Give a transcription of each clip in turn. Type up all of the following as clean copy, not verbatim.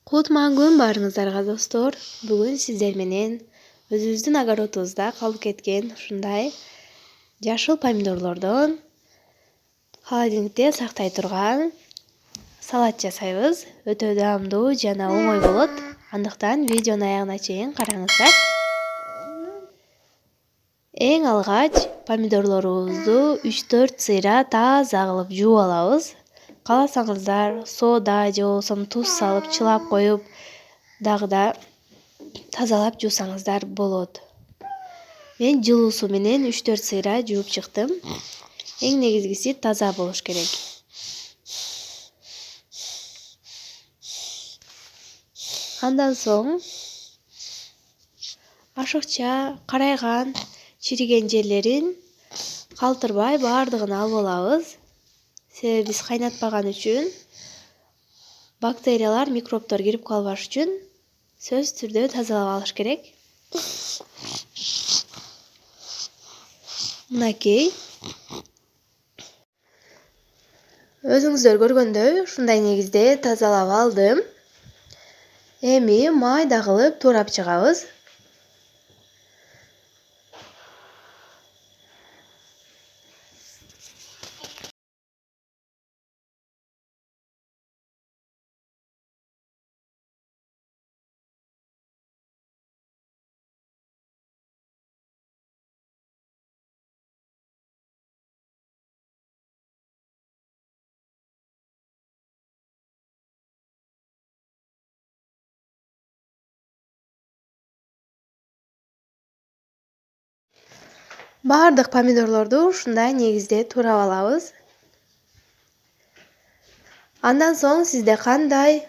Кутман күн барыңыздарга достор. Бүгүн сиздер менен өзүбүздүн огородубузда калып кеткен ушундай жашыл помидорлордон холодильникте сактай турган салат жасайбыз. Өтө даамдуу жана оңой болот. Андыктан видеону аягына чейин караңыздар. Эң алгач помидорлорубузду 3-4 сыйра таза кылып жууп алабыз. Кааласаңыздар соода же болбосо туз салып чылап коюп дагы да тазалап жуусаңыздар болот. Мен жылуу суу менен 3-4 сыйра жууп чыктым. Эң негизгиси таза болуш керек. Андан соң ашыкча карайган, чириген жерлерин калтырбай баардыгын алып алабыз. Себеби биз кайнатпаган үчүн бактериялар, микробдор кирип калбаш үчүн сөзсүз түрдө тазалап алыш керек. Мынакей. Өзүңүздөр көргөндөй ушундай негизде тазалап алдым. Эми майда кылып туурап чыгабыз. Баардык помидорлорду ушундай негизде туурап алабыз. Андан соң сизде кандай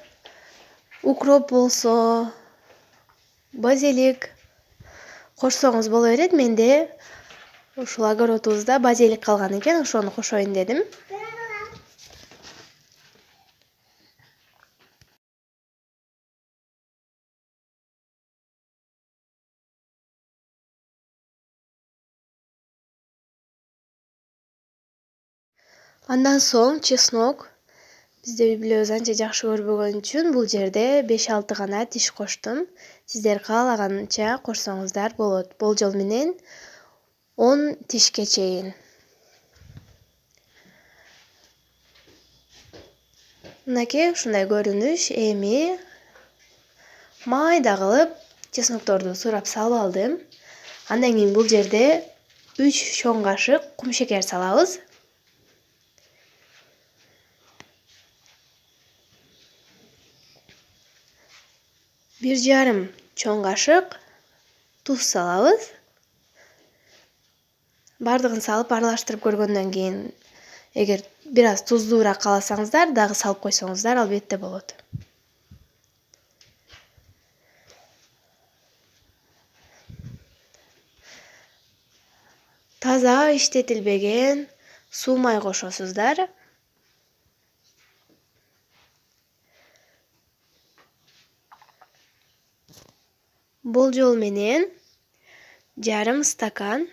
укроп болсо, базилик кошсоңуз боло берет. Менде ушул огородубузда базилик калган экен, ошону кошоюн дедим. Андан соң чеснок. Бизде үй-бүлөбүз анча жакшы көрбөгөн үчүн бул жерде 5-6 гана тиш коштум. Сиздер каалаганча кошсоңуздар болот. Болжол менен 10 тишке чейин. Мынакей ушундай көрүнүш. Эми майда кылып чеснокторду сурап салып алдым. Андан кийин бул жерде 3 чоң кашык кумшекер салабыз. 1,5 чоң кашык туз салабыз. Бардыгын салып аралаштырып көргөндөн кийин, эгер бир аз туздуураак кааласаңыздар, дагы салып койсоңуздар албетте болот. Таза иштетилбеген суу май кошосуздар. Болжол менен 1,5 стакан.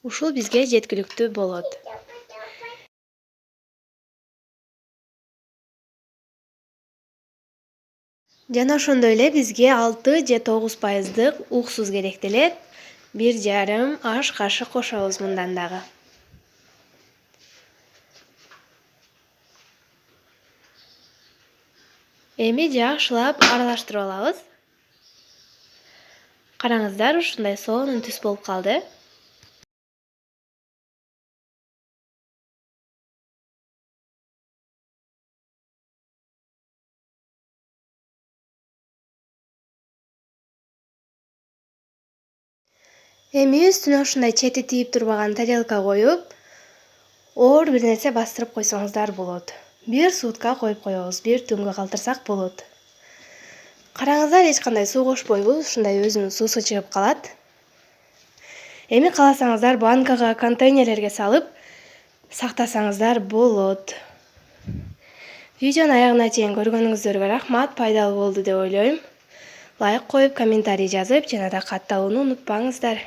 Ушул бизге жеткиликтүү болот. Жана ошондой эле бизге 6 же 9% уксуз керектелет. 1,5 аш кашык кошобуз мындан дагы. Эми жакшылап аралаштырып алабыз. Караңыздар, ушундай сонун түс болуп калды. Эми үстүнө ушундай чети тийип турбаган тарелка коюп, оор бир нерсе бастырып койсоңуздар болот. 1 сутка коюп коебуз, бир түнгө калтырсак болот. Караңыздар, эч кандай суу кошпойбуз, ушундай өзүнүн суусу чыгып калат. Эми кааласаңыздар банкага, контейнерлерге салып сактасаңыздар болот. Видеону аягына чейин көргөнүңүздөргө рахмат, пайдалуу болду деп ойлойм. Лайк коюп, комментарий жазып, жана да катталууну унутпаңыздар.